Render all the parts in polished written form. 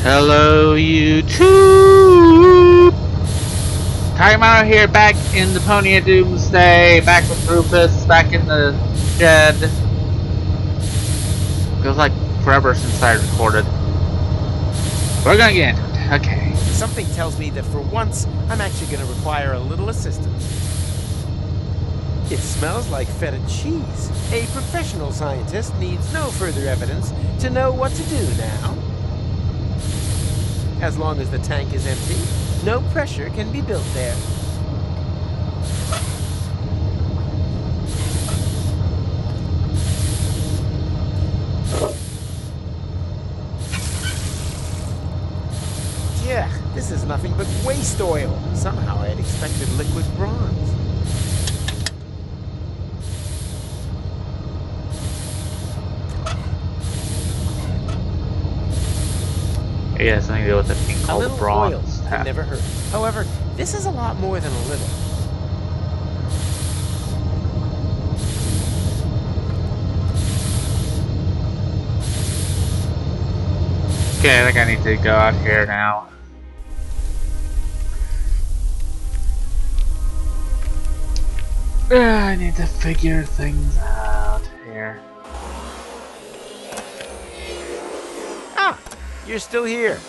Hello, YouTube! Kagamaru here, back in DEPONIA Doomsday, back with Rufus, back in the shed. Feels like forever since I recorded. We're gonna get into it, okay. Something tells me that for once, I'm actually gonna require a little assistance. It smells like feta cheese. A professional scientist needs no further evidence to know what to do now. As long as the tank is empty, no pressure can be built there. Yeah, this is nothing but waste oil. Somehow I had expected liquid bronze. It has something to do with a thing called the bronze oil tap. can never hurt. However, this is a lot more than a little. Okay, I think I need to go out here now. I need to figure things out here. Ah, you're still here.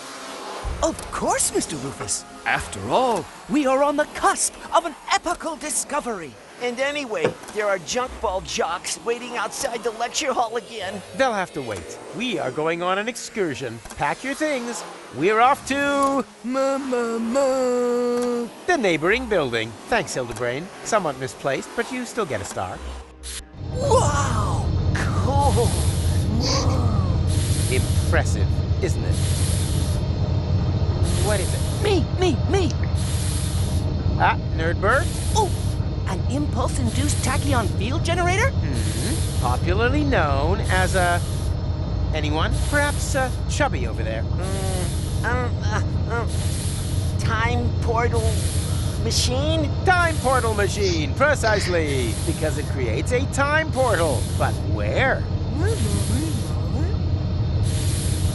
Of course, Mr. Rufus. After all, we are on the cusp of an epochal discovery. And anyway, there are junk ball jocks waiting outside the lecture hall again. They'll have to wait. We are going on an excursion. Pack your things. We're off to... the neighboring building. Thanks, Hildebrain. Somewhat misplaced, but you still get a star. Wow! Cool! Whoa. Impressive, isn't it? What is it? Me! Ah, Nerdbird? Oh! An impulse-induced tachyon field generator? Popularly known as a... anyone? Perhaps Chubby over there. Time portal machine? Time portal machine, precisely. Because it creates a time portal. But where?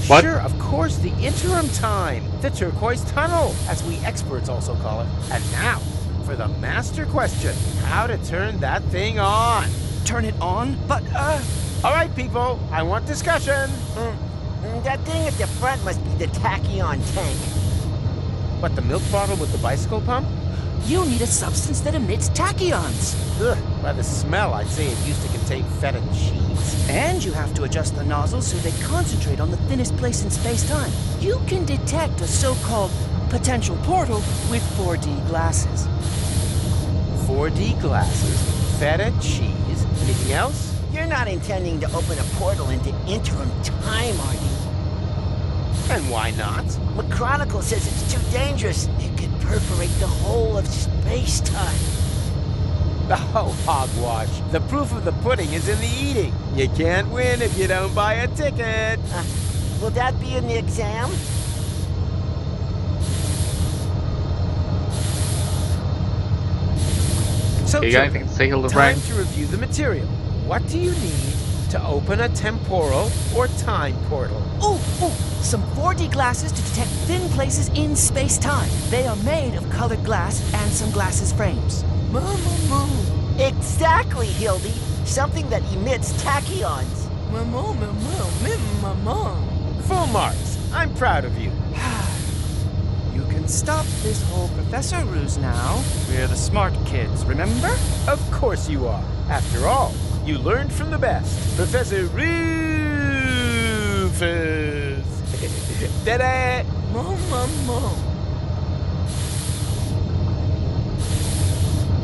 What? Sure, of course, the interim time. The turquoise tunnel, as we experts also call it. And now, for the master question, how to turn that thing on. Turn it on? But, All right, people, I want discussion. that thing at the front must be the tachyon tank. What, the milk bottle with the bicycle pump? You need a substance that emits tachyons. Ugh, by the smell, I'd say it used to contain feta cheese. And you have to adjust the nozzles so they concentrate on the thinnest place in space-time. You can detect a so-called potential portal with 4D glasses. 4D glasses, feta cheese, anything else? You're not intending to open a portal into interim time, are you? And why not? McChronicle says it's too dangerous. It could perforate the whole of space-time. Oh, hogwash. The proof of the pudding is in the eating. You can't win if you don't buy a ticket. Will that be in the exam? So, You got anything to say, Hildebrand? time to review the material. What do you need to open a temporal or time portal? Ooh, some 4D glasses to detect thin places in space-time. They are made of colored glass and some glasses frames. Exactly, Hildy. Something that emits tachyons. Full marks. I'm proud of you. You can stop this whole professor ruse now. We're the smart kids, remember? Of course you are. After all, you learned from the best. Professor Rufus. Da-da!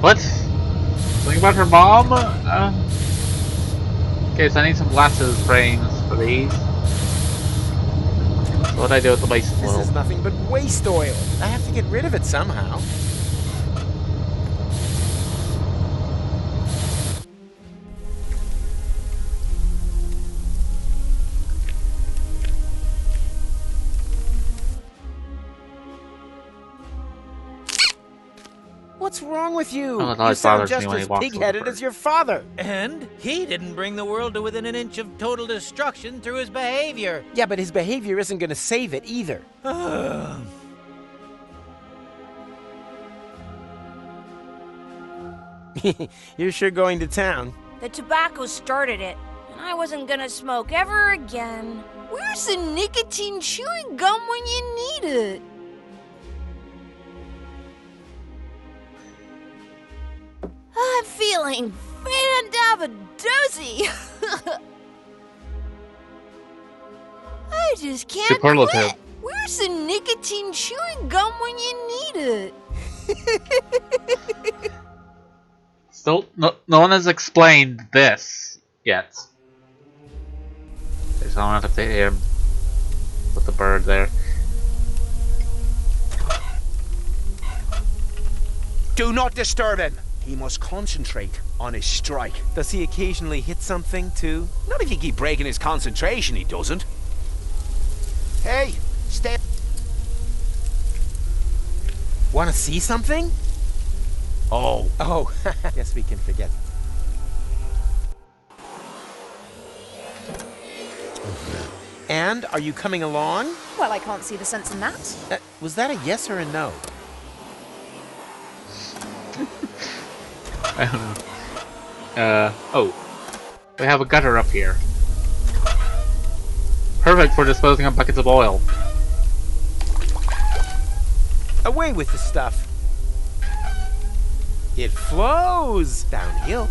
What? Something about her mom? Okay, so I need some glasses frames for these. So what do I do with the bicycle? This is nothing but waste oil. I have to get rid of it somehow. What's wrong with you? Oh, it You always sound bothers me just when he as walks with the pig-headed bird. as your father. And he didn't bring the world to within an inch of total destruction through his behavior. Yeah, but his behavior isn't going to save it either. You're sure going to town. The tobacco started it, and I wasn't gonna smoke ever again. Where's the nicotine chewing gum when you need it? I'm feeling fan-dabba-dozy. I just can't Superlative. quit. Where's the nicotine chewing gum when you need it? Still, no one has explained this yet. Okay, so I don't have to hit him with the bird there. Do not disturb him. He must concentrate on his strike. Does he occasionally hit something, too? Not if you keep breaking his concentration, he doesn't. Hey, stay. Want to see something? Oh, Oh, guess we can forget. And, are you coming along? Well, I can't see the sense in that. Was that a yes or a no? I don't know. Oh. We have a gutter up here. Perfect for disposing of buckets of oil. Away with the stuff. It flows downhill.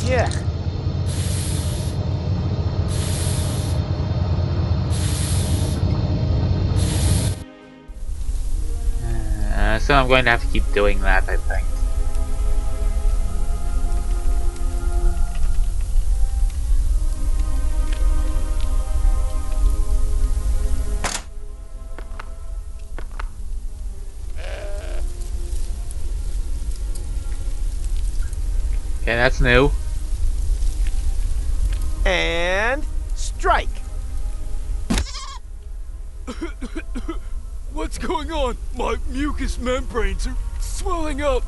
Yeah. So I'm going to have to keep doing that, I think. Okay, that's new. And strike. What's going on? My mucous membranes are swelling up.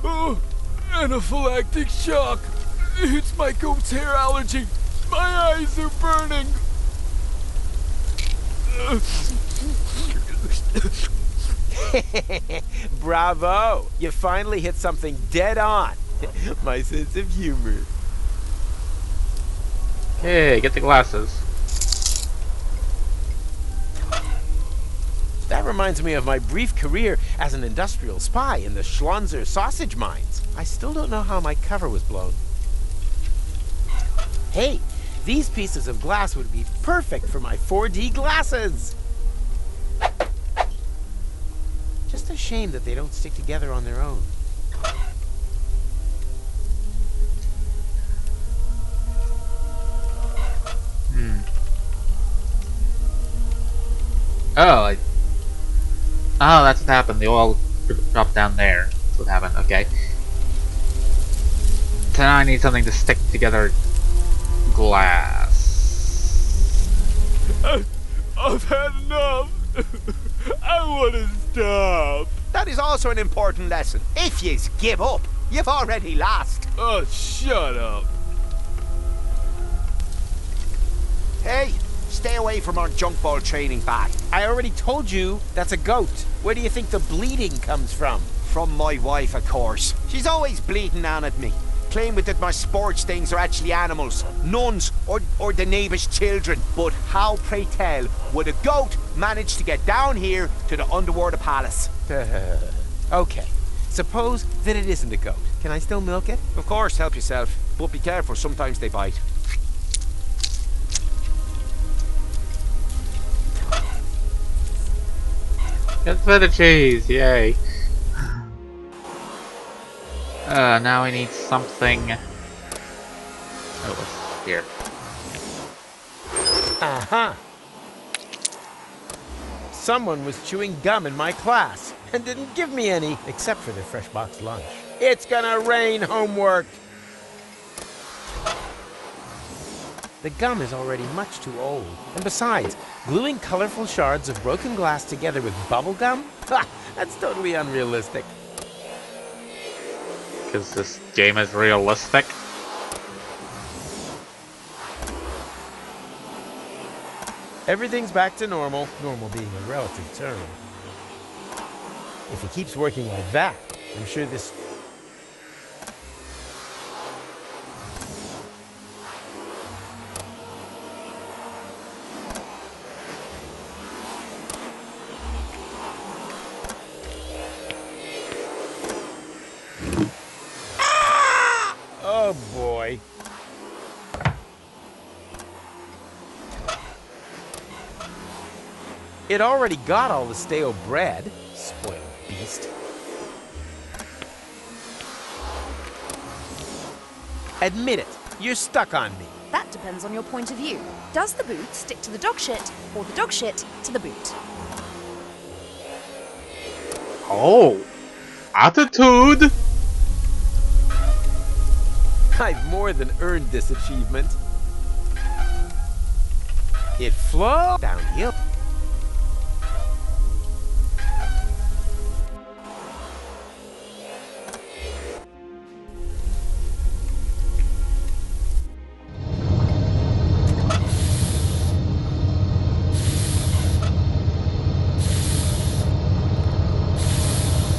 Oh, anaphylactic shock. It's my goat's hair allergy. My eyes are burning. Bravo! You finally hit something dead on. My sense of humor. Okay, get the glasses. That reminds me of my brief career as an industrial spy in the Schlonzer sausage mines. I still don't know how my cover was blown. Hey, these pieces of glass would be perfect for my 4D glasses. Just a shame that they don't stick together on their own. Oh, oh, that's what happened. They all dropped down there. That's what happened. Okay. So now I need something to stick together glass. I've had enough. I want to stop. that is also an important lesson. If you give up, you've already lost. Oh, shut up. Hey, stay away from our junk ball training bag. I already told you that's a goat. Where do you think the bleeding comes from? From my wife, of course. She's always bleating on at me, claiming that my sports things are actually animals, nuns, or the neighbour's children. But how, pray tell, would a goat manage to get down here to the underwater palace? Okay, suppose that it isn't a goat. Can I still milk it? Of course, help yourself, but be careful, sometimes they bite. Get feta cheese, yay. Now we need something. Oh, what's here? Uh-huh. Someone was chewing gum in my class and didn't give me any, except for their fresh box lunch. It's gonna rain homework. The gum is already much too old. And besides, gluing colorful shards of broken glass together with bubble gum? Ha! That's totally unrealistic. Because this game is realistic. Everything's back to normal, normal being a relative term. If he keeps working like that, I'm sure this... Oh boy. It already got all the stale bread, spoiled beast. Admit it, you're stuck on me. That depends on your point of view. Does the boot stick to the dog shit, or the dog shit to the boot? Oh, attitude. I've more than earned this achievement. It flows downhill.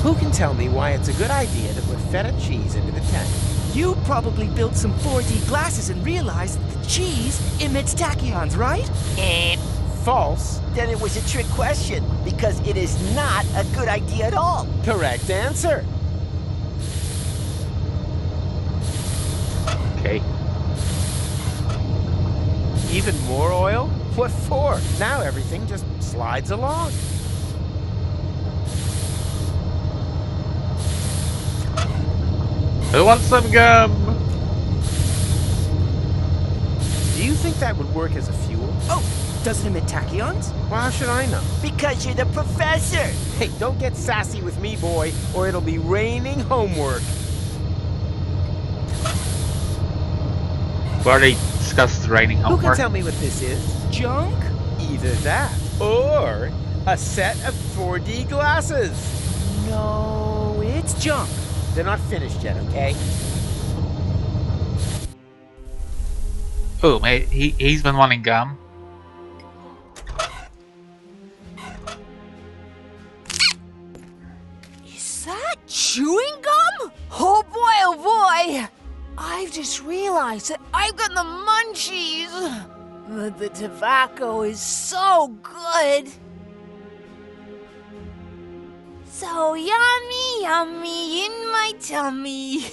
Who can tell me why it's a good idea to put feta cheese into the tank? You probably built some 4D glasses and realized that the cheese emits tachyons, right? False. Then it was a trick question, because it is not a good idea at all. Correct answer. Okay. Even more oil? What for? Now everything just slides along. Who wants some gum? Do you think that would work as a fuel? Oh, does it emit tachyons? Well, how should I know? Because you're the professor. Hey, don't get sassy with me, boy, or it'll be raining homework. We already discussed raining Who homework. can tell me what this is? Junk? Either that, or a set of 4D glasses. No, it's junk. They're not finished yet, okay? Oh, mate, he's been wanting gum. Is that chewing gum? Oh boy, I've just realized that I've got the munchies. But the tobacco is so good. So yummy, yummy in my tummy.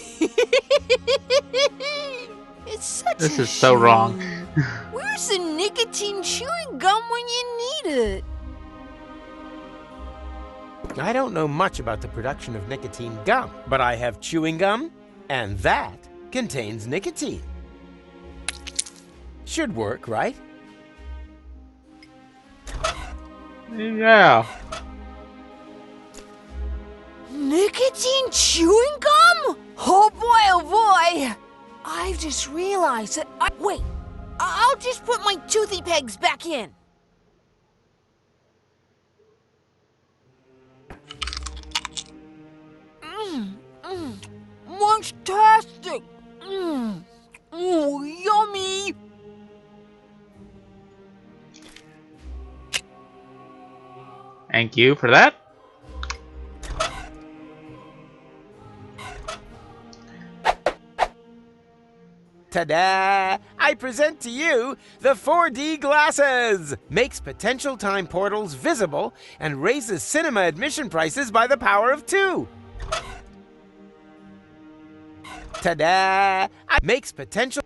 It's such This a is so wrong. shame. Where's the nicotine chewing gum when you need it? I don't know much about the production of nicotine gum, but I have chewing gum, and that contains nicotine. Should work, right? Yeah. Nicotine chewing gum? Oh boy! I've just realized that wait, I'll just put my toothy pegs back in. Munchtastic! Yummy! Thank you for that. Ta-da! I present to you the 4D glasses! Makes potential time portals visible and raises cinema admission prices by the power of 2. Ta-da! Makes potential...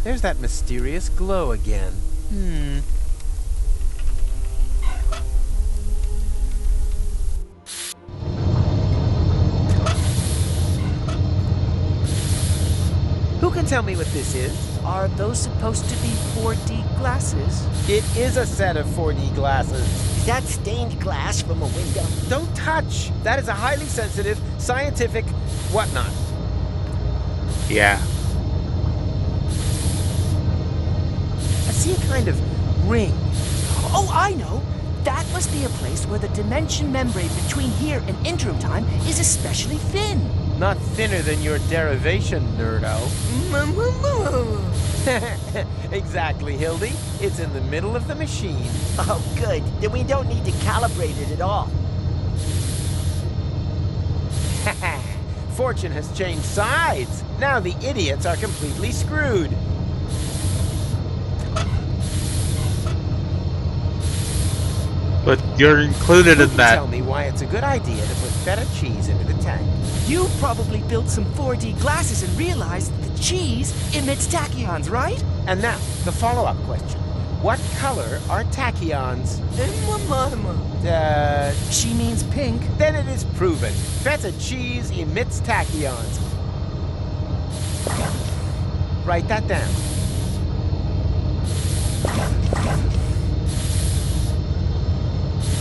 There's that mysterious glow again. Who can tell me what this is? Are those supposed to be 4D glasses? It is a set of 4D glasses. Is that stained glass from a window? Don't touch! That is a highly sensitive, scientific whatnot. Yeah. I see a kind of ring. Oh, I know! That must be a place where the dimension membrane between here and interim time is especially thin. Not thinner than your derivation, nerdo. Exactly, Hildy. It's in the middle of the machine. Oh, good. Then we don't need to calibrate it at all. Fortune has changed sides. Now the idiots are completely screwed. But you're included Who in can that. tell me why it's a good idea to put feta cheese into the tank? You probably built some 4D glasses and realized that the cheese emits tachyons, right? And now, the follow-up question. What color are tachyons? She means pink. Then it is proven. Feta cheese emits tachyons. Write that down.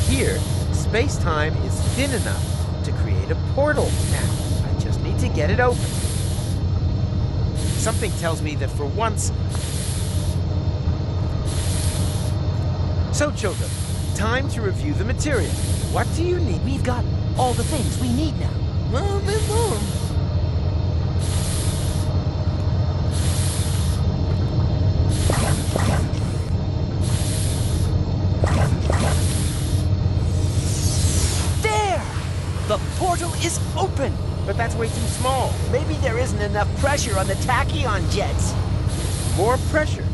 Here, space-time is thin enough to create a portal. Now, I just need to get it open. Something tells me that for once... So, children, time to review the material. What do you need? We've got all the things we need now. There! The portal is open! But that's way too small. Maybe there isn't enough pressure on the tachyon jets. More pressure?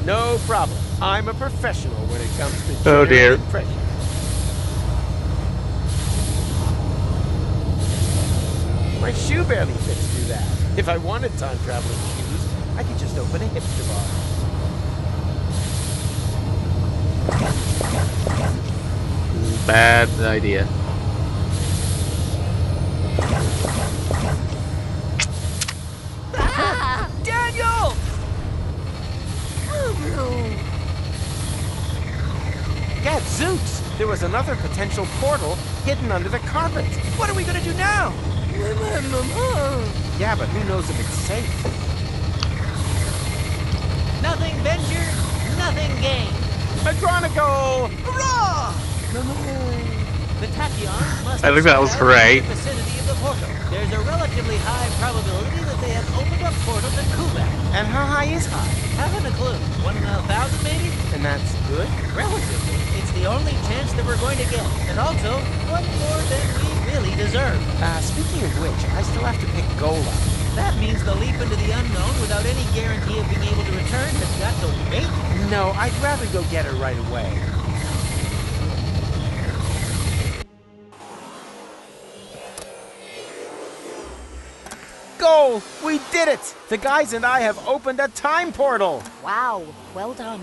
No problem. I'm a professional when it comes to Oh, dear. generating pressure. My shoe barely fits through that. If I wanted time-traveling shoes, I could just open a hipster bar. Bad idea. Daniel! Gadzooks! There was another potential portal hidden under the carpet. What are we gonna do now? Yeah, but who knows if it's safe? Nothing venture, nothing gain. McGonagall! Hurrah! The tachyons must I think that was have spread hooray. in the vicinity of the portal. There's a relatively high probability that they have opened a portal to Kubak. And how high is high? Haven't a clue. 1 in 1,000 maybe? And that's good? Relatively. It's the only chance that we're going to get. And also, one more than we really deserve. Speaking of which, I still have to pick goal up. That means the leap into the unknown without any guarantee of being able to return has got to wait. No, I'd rather go get her right away. Goal! We did it! The guys and I have opened a time portal! Wow, well done.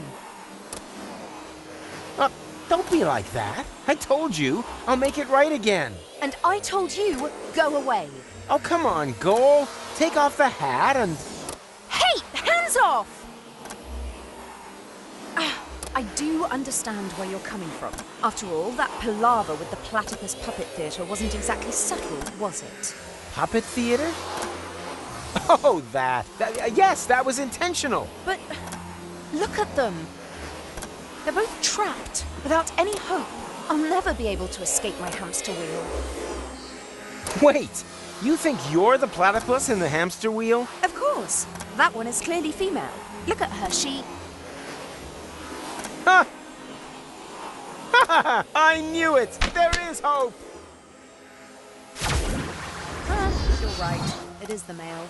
Don't be like that. I told you. I'll make it right again. And I told you, go away. Oh, come on, Goal. Take off the hat and... Hey, hands off! I do understand where you're coming from. After all, that palaver with the platypus puppet theatre wasn't exactly subtle, was it? Puppet theater? Oh, that. Yes, that was intentional. But look at them. They're both trapped, without any hope. I'll never be able to escape my hamster wheel. Wait, you think you're the platypus in the hamster wheel? Of course. That one is clearly female. Look at her, she... Ha! I knew it! There is hope! You're right. It is the male.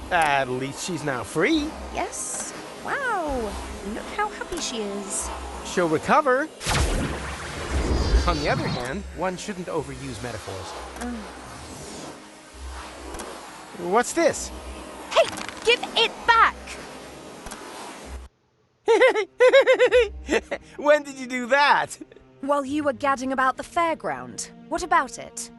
At least she's now free. Yes. Wow. Look how happy she is. She'll recover. On the other hand, one shouldn't overuse metaphors. What's this? Hey, give it back! When did you do that? While you were gadding about the fairground. What about it?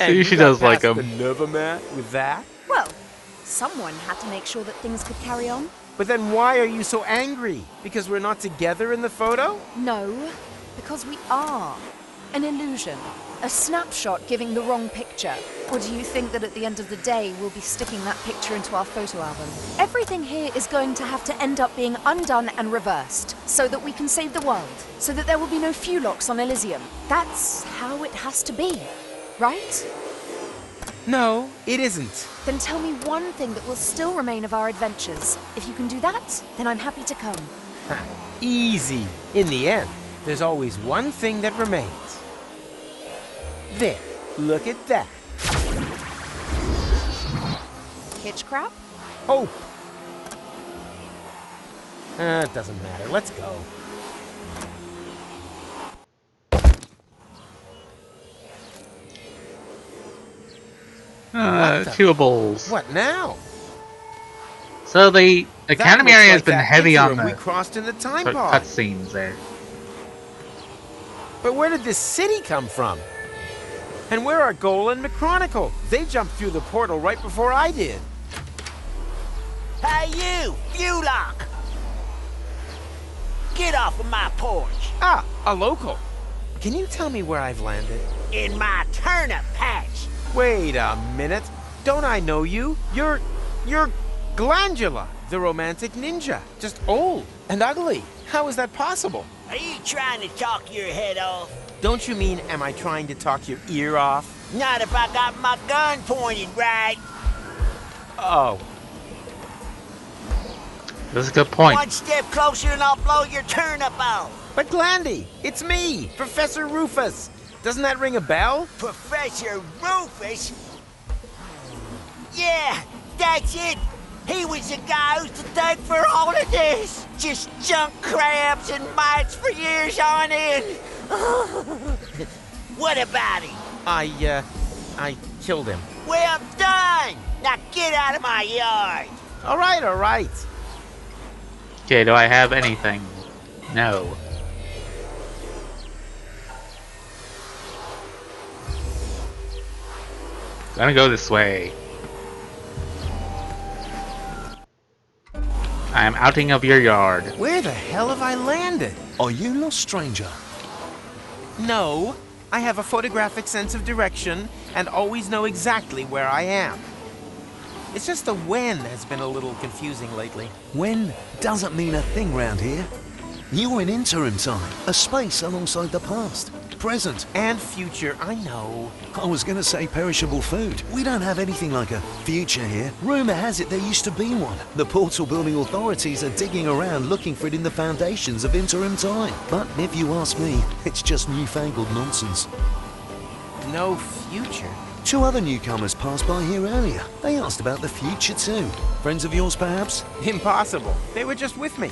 And See, she you got does like past him. the Novomat with that? Well, someone had to make sure that things could carry on. But then why are you so angry? Because we're not together in the photo? No, because we are. An illusion. A snapshot giving the wrong picture. Or do you think that at the end of the day, we'll be sticking that picture into our photo album? Everything here is going to have to end up being undone and reversed, so that we can save the world, so that there will be no Fulocks on Elysium. That's how it has to be, right? No, it isn't. Then tell me one thing that will still remain of our adventures. If you can do that, then I'm happy to come. Easy. In the end, there's always one thing that remains. There, look at that. Hitch crap? Hope. It doesn't matter. Let's go. Chewables. What now? So the academy That looks area has like been that heavy on interim we the crossed in the time pod. cutscenes there. But where did this city come from? And where are Goal and McChronicle? They jumped through the portal right before I did. Hey you, Fulock! Get off of my porch! Ah, a local. Can you tell me where I've landed? In my turnip patch! Wait a minute. Don't I know you? You're Glandula, the romantic ninja. Just old and ugly. How is that possible? Are you trying to talk your head off? Don't you mean, am I trying to talk your ear off? Not if I got my gun pointed right. Oh. That's a good point. One step closer and I'll blow your turnip out. But Glandy, it's me, Professor Rufus. Doesn't that ring a bell? Professor Rufus? Yeah, that's it. He was the guy who's to thank for all of this. Just junk crabs and mites for years on end. What about him? I killed him. Well done. Now get out of my yard. All right. Okay, do I have anything? No. Gonna go this way. I am outing of your yard. Where the hell have I landed? Are you lost, stranger? No, I have a photographic sense of direction and always know exactly where I am. It's just the when has been a little confusing lately. When doesn't mean a thing round here. You're in interim time, a space alongside the past, present. And future, I know. I was gonna say perishable food. We don't have anything like a future here. Rumor has it there used to be one. The portal building authorities are digging around looking for it in the foundations of interim time. But if you ask me, it's just newfangled nonsense. No future? 2 other newcomers passed by here earlier. They asked about the future too. Friends of yours, perhaps? Impossible. They were just with me.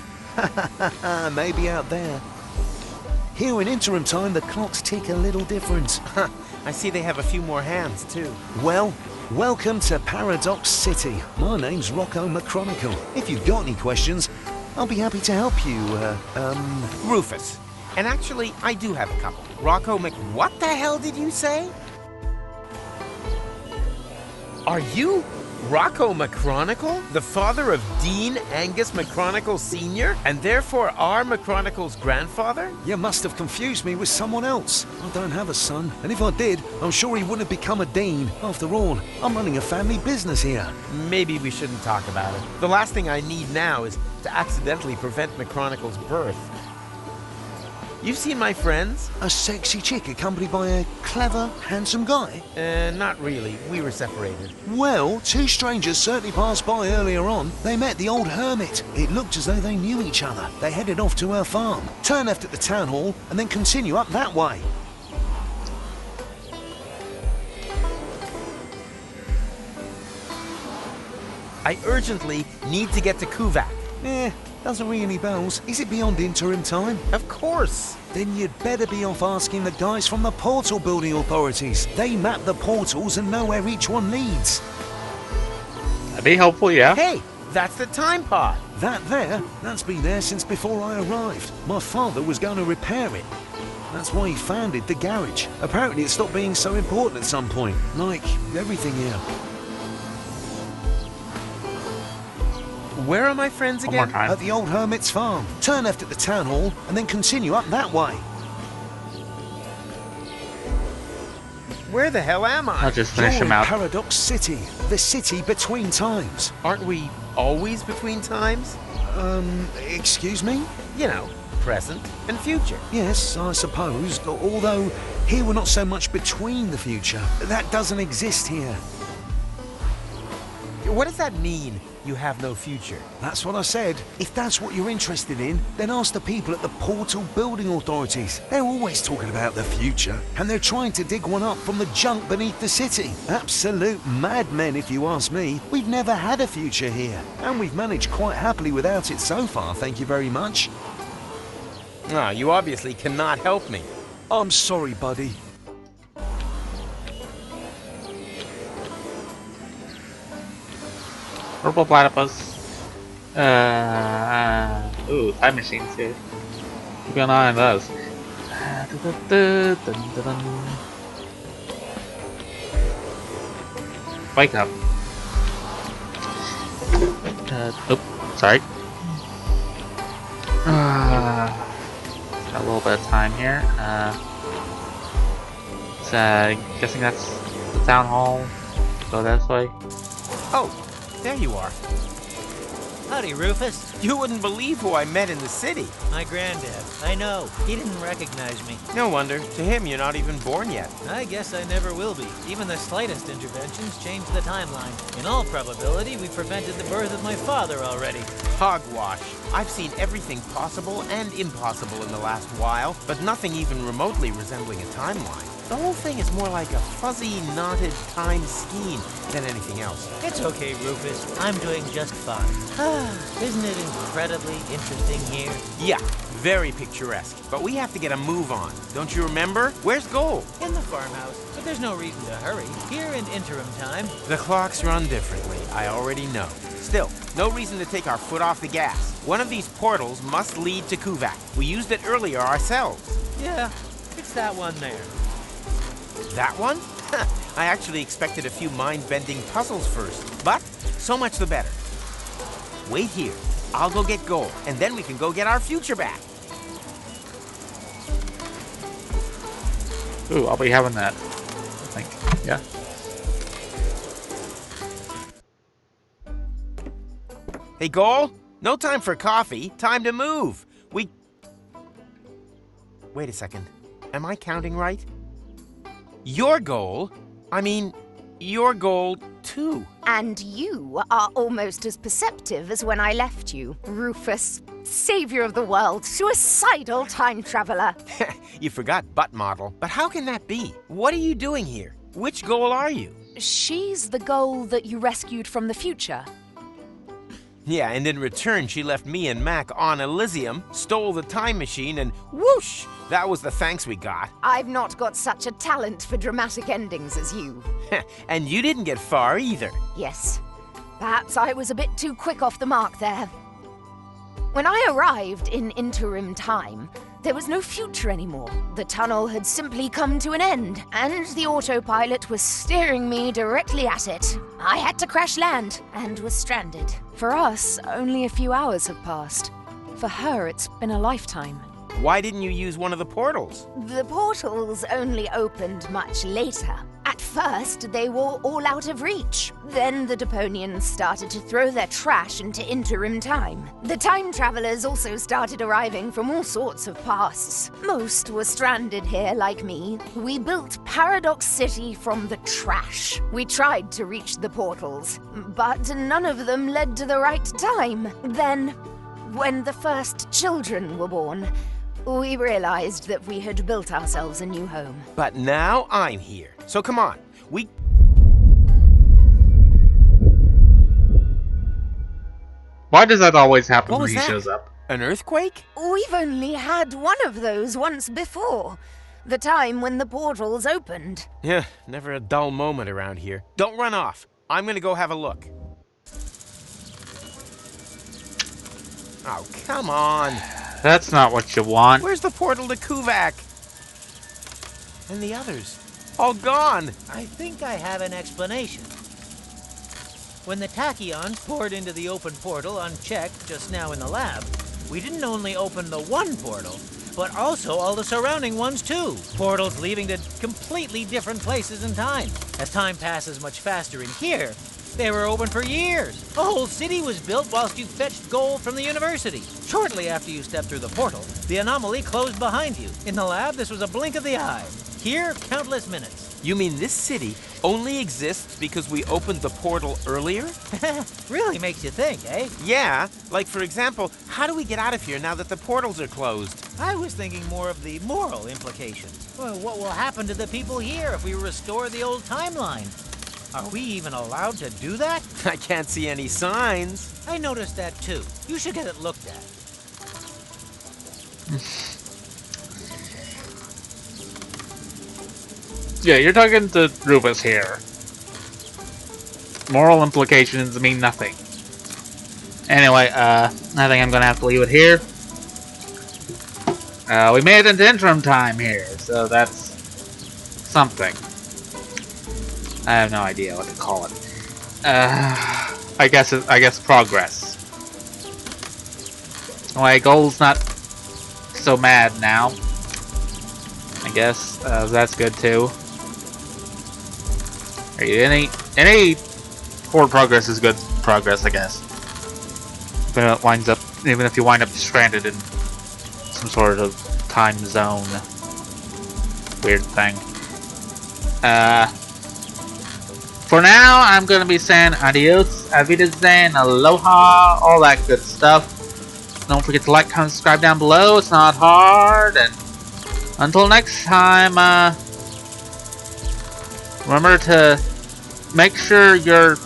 Maybe out there. Here in interim time, the clocks tick a little different. I see they have a few more hands, too. Well, welcome to Paradox City. My name's Rocco McChronicle. If you've got any questions, I'll be happy to help you, Rufus. And actually, I do have a couple. Rocco what the hell did you say? Are you Rocco McChronicle, the father of Dean Angus McChronicle Sr., and therefore our McChronicle's grandfather? You must have confused me with someone else. I don't have a son, and if I did, I'm sure he wouldn't have become a dean. After all, I'm running a family business here. Maybe we shouldn't talk about it. The last thing I need now is to accidentally prevent McChronicle's birth. You've seen my friends? A sexy chick accompanied by a clever, handsome guy? Not really. We were separated. Well, 2 strangers certainly passed by earlier on. They met the old hermit. It looked as though they knew each other. They headed off to her farm, turn left at the town hall, and then continue up that way. I urgently need to get to Kuvak. Doesn't ring any bells. Is it beyond interim time? Of course. Then you'd better be off asking the guys from the portal building authorities. They map the portals and know where each one leads. That'd be helpful, yeah. Hey, that's the time pod. That's been there since before I arrived. My father was going to repair it. That's why he founded the garage. Apparently it stopped being so important at some point, like everything here. Where are my friends One more again? time. At the old hermit's farm. Turn left at the town hall and then continue up that way. Where the hell am I? I'll just finish You're him in out. Paradox City, the city between times. Aren't we always between times? Excuse me? You know, present and future. Yes, I suppose, although here we're not so much between the future. That doesn't exist here. What does that mean, you have no future? That's what I said. If that's what you're interested in, then ask the people at the Portal Building Authorities. They're always talking about the future, and they're trying to dig one up from the junk beneath the city. Absolute madmen, if you ask me. We've never had a future here, and we've managed quite happily without it so far, thank you very much. Ah, you obviously cannot help me. I'm sorry, buddy. Purple platypus. Ooh, time machines here. Keep an eye on those. Wake up. Oops, sorry. Got a little bit of time here. Guessing that's the town hall. Go this way. Oh, there you are. Howdy, Rufus. You wouldn't believe who I met in the city. My granddad. I know. He didn't recognize me. No wonder. To him, you're not even born yet. I guess I never will be. Even the slightest interventions change the timeline. In all probability, we prevented the birth of my father already. Hogwash. I've seen everything possible and impossible in the last while, but nothing even remotely resembling a timeline. The whole thing is more like a fuzzy, knotted time scheme than anything else. It's okay, Rufus. I'm doing just fine. Isn't it incredibly interesting here? Yeah, very picturesque. But we have to get a move on. Don't you remember? Where's Gold? In the farmhouse. But there's no reason to hurry. Here in interim time. The clocks run differently, I already know. Still, no reason to take our foot off the gas. One of these portals must lead to Kuvak. We used it earlier ourselves. Yeah, it's that one there. That one? I actually expected a few mind-bending puzzles first, but so much the better. Wait here. I'll go get Gold, and then we can go get our future back. Ooh, I'll be having that. I think. Yeah. Hey, Gold? No time for coffee. Time to move. Wait a second. Am I counting right? Your goal? I mean, your goal too. And you are almost as perceptive as when I left you, Rufus. Savior of the world, suicidal time traveler. You forgot butt model. But how can that be? What are you doing here? Which goal are you? She's the goal that you rescued from the future. Yeah, and in return, she left me and Mac on Elysium, stole the time machine, and whoosh! That was the thanks we got. I've not got such a talent for dramatic endings as you. And you didn't get far either. Yes. Perhaps I was a bit too quick off the mark there. When I arrived in interim time, there was no future anymore. The tunnel had simply come to an end, and the autopilot was steering me directly at it. I had to crash land, and was stranded. For us, only a few hours have passed. For her, it's been a lifetime. Why didn't you use one of the portals? The portals only opened much later. At first, they were all out of reach. Then the Deponians started to throw their trash into interim time. The time travelers also started arriving from all sorts of pasts. Most were stranded here like me. We built Paradox City from the trash. We tried to reach the portals, but none of them led to the right time. Then, when the first children were born, we realized that we had built ourselves a new home. But now I'm here. So come on, Why does that always happen What when was he that? shows up? An earthquake? We've only had one of those once before. The time when the portals opened. Yeah, never a dull moment around here. Don't run off. I'm gonna go have a look. Oh, come on. That's not what you want. Where's the portal to Kuvak? And the others? All gone! I think I have an explanation. When the tachyons poured into the open portal unchecked just now in the lab, we didn't only open the one portal, but also all the surrounding ones too. Portals leading to completely different places in time. As time passes much faster in here, they were open for years. A whole city was built whilst you fetched gold from the university. Shortly after you stepped through the portal, the anomaly closed behind you. In the lab, this was a blink of the eye. Here, countless minutes. You mean this city only exists because we opened the portal earlier? Really makes you think, eh? Yeah, like for example, how do we get out of here now that the portals are closed? I was thinking more of the moral implications. Well, what will happen to the people here if we restore the old timeline? Are we even allowed to do that? I can't see any signs. I noticed that too. You should get it looked at. Yeah, you're talking to Rufus here. Moral implications mean nothing. Anyway, I think I'm gonna have to leave it here. We made it into interim time here, so that's something. I have no idea what to call it. I guess progress. Anyway, Gold's not so mad now. I guess that's good too. Any forward progress is good progress, I guess. Even if you wind up stranded in some sort of time zone, weird thing. For now, I'm gonna be saying adios, avidazan, aloha, all that good stuff. Don't forget to like, comment, subscribe down below. It's not hard, and until next time, remember to make sure your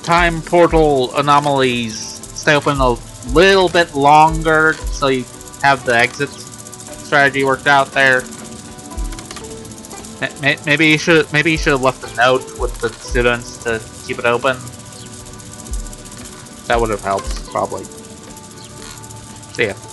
time portal anomalies stay open a little bit longer so you have the exit strategy worked out there. Maybe you should have left a note with the students to keep it open. That would have helped, probably. See ya.